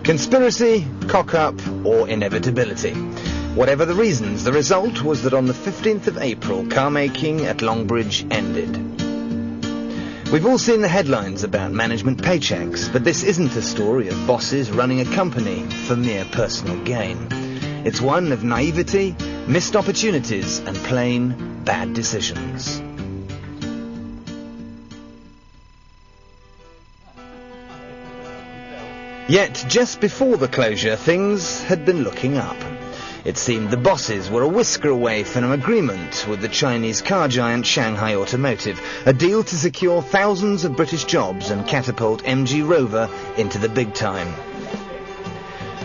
Conspiracy, cock-up, or inevitability. Whatever the reasons, the result was that on the 15th of April, car making at Longbridge ended. We've all seen the headlines about management paychecks, but this isn't a story of bosses running a company for mere personal gain. It's one of naivety, missed opportunities, and plain bad decisions. Yet, just before the closure, things had been looking up. It seemed the bosses were a whisker away from an agreement with the Chinese car giant Shanghai Automotive, a deal to secure thousands of British jobs and catapult MG Rover into the big time.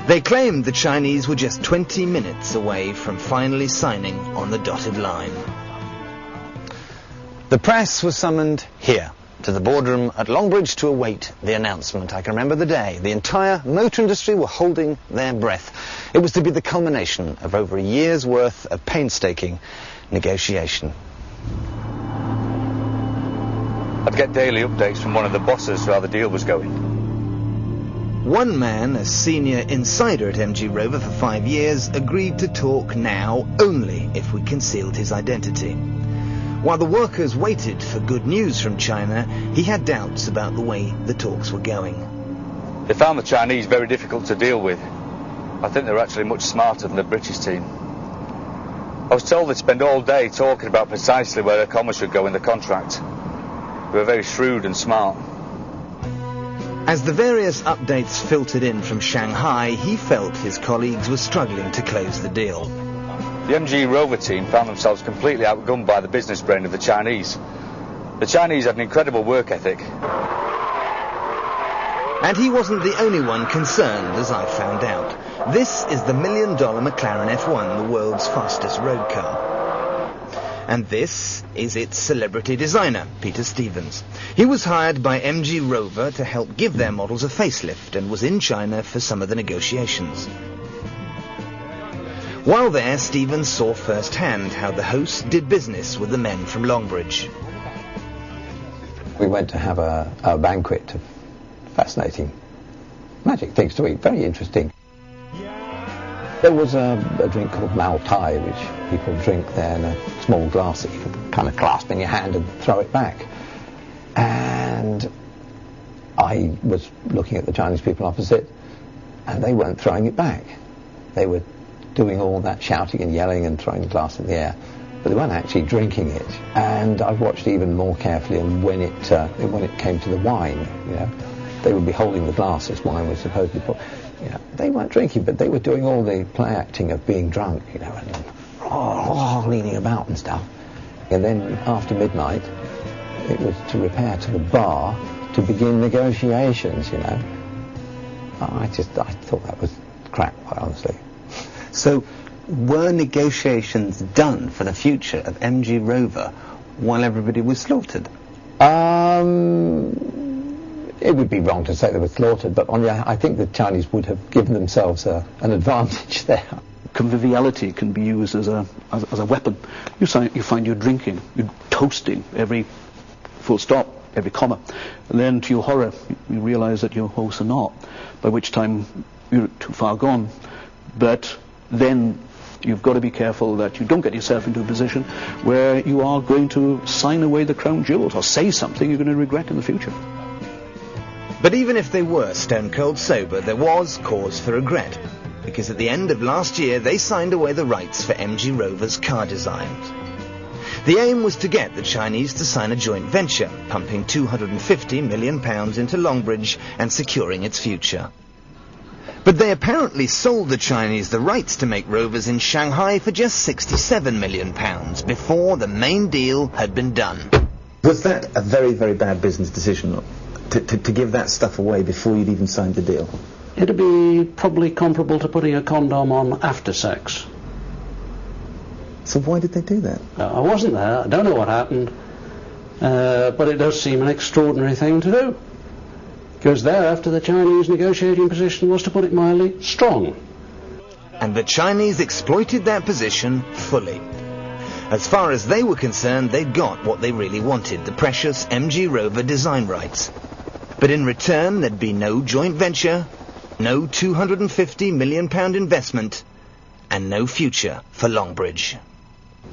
They claimed the Chinese were just 20 minutes away from finally signing on the dotted line. The press was summoned here, to the boardroom at Longbridge, to await the announcement. I can remember the day. The entire motor industry were holding their breath. It was to be the culmination of over a year's worth of painstaking negotiation. I'd get daily updates from one of the bosses for how the deal was going. One man, a senior insider at MG Rover for 5 years, agreed to talk now only if we concealed his identity. While the workers waited for good news from China, he had doubts about the way the talks were going. They found the Chinese very difficult to deal with. I think they were actually much smarter than the British team. I was told they'd spend all day talking about precisely where the comma should go in the contract. They were very shrewd and smart. As the various updates filtered in from Shanghai, he felt his colleagues were struggling to close the deal. The MG Rover team found themselves completely outgunned by the business brain of the Chinese. The Chinese had an incredible work ethic. And he wasn't the only one concerned, as I found out. This is the $1 million McLaren F1, the world's fastest road car. And this is its celebrity designer, Peter Stevens. He was hired by MG Rover to help give their models a facelift and was in China for some of the negotiations. While there, Stevens saw firsthand how the host did business with the men from Longbridge. We went to have a banquet of fascinating, magic things to eat, very interesting. There was a drink called Maltai, which people drink there in a small glass that you can kind of clasp in your hand and throw it back. And I was looking at the Chinese people opposite, and they weren't throwing it back. They were doing all that shouting and yelling and throwing the glass in the air, but they weren't actually drinking it. And I watched even more carefully, and when it came to the wine, you know, they would be holding the glass as wine was supposedly put. You know, they weren't drinking, but they were doing all the play acting of being drunk, you know, and leaning about and stuff. And then after midnight, it was to repair to the bar to begin negotiations, you know. I thought that was crap, quite honestly. So, were negotiations done for the future of MG Rover while everybody was slaughtered? It would be wrong to say they were slaughtered, but I think the Chinese would have given themselves an advantage there. Conviviality can be used as a weapon. You find you're drinking, you're toasting every full stop, every comma, and then to your horror you realise that your hosts are not, by which time you're too far gone. But then you've got to be careful that you don't get yourself into a position where you are going to sign away the crown jewels or say something you're going to regret in the future. But even if they were stone cold sober, there was cause for regret, because at the end of last year they signed away the rights for MG Rover's car designs. The aim was to get the Chinese to sign a joint venture, pumping £250 million into Longbridge and securing its future. But they apparently sold the Chinese the rights to make Rovers in Shanghai for just £67 million before the main deal had been done. Was that a very, very bad business decision to give that stuff away before you'd even signed the deal? It'd be probably comparable to putting a condom on after sex. So why did they do that? I wasn't there, I don't know what happened, but it does seem an extraordinary thing to do. Because thereafter the Chinese negotiating position was, to put it mildly, strong. And the Chinese exploited that position fully. As far as they were concerned, they'd got what they really wanted, the precious MG Rover design rights. But in return, there'd be no joint venture, No £250 million investment, and no future for Longbridge.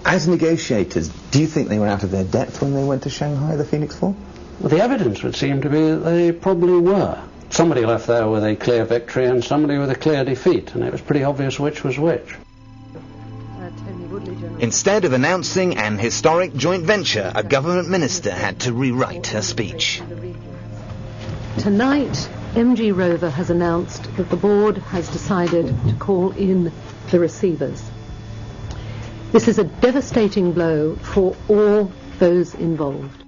As negotiators, do you think they were out of their depth when they went to Shanghai, the Phoenix 4? Well, the evidence would seem to be that they probably were. Somebody left there with a clear victory and somebody with a clear defeat, and it was pretty obvious which was which. Instead of announcing an historic joint venture, a government minister had to rewrite her speech. Tonight, MG Rover has announced that the board has decided to call in the receivers. This is a devastating blow for all those involved.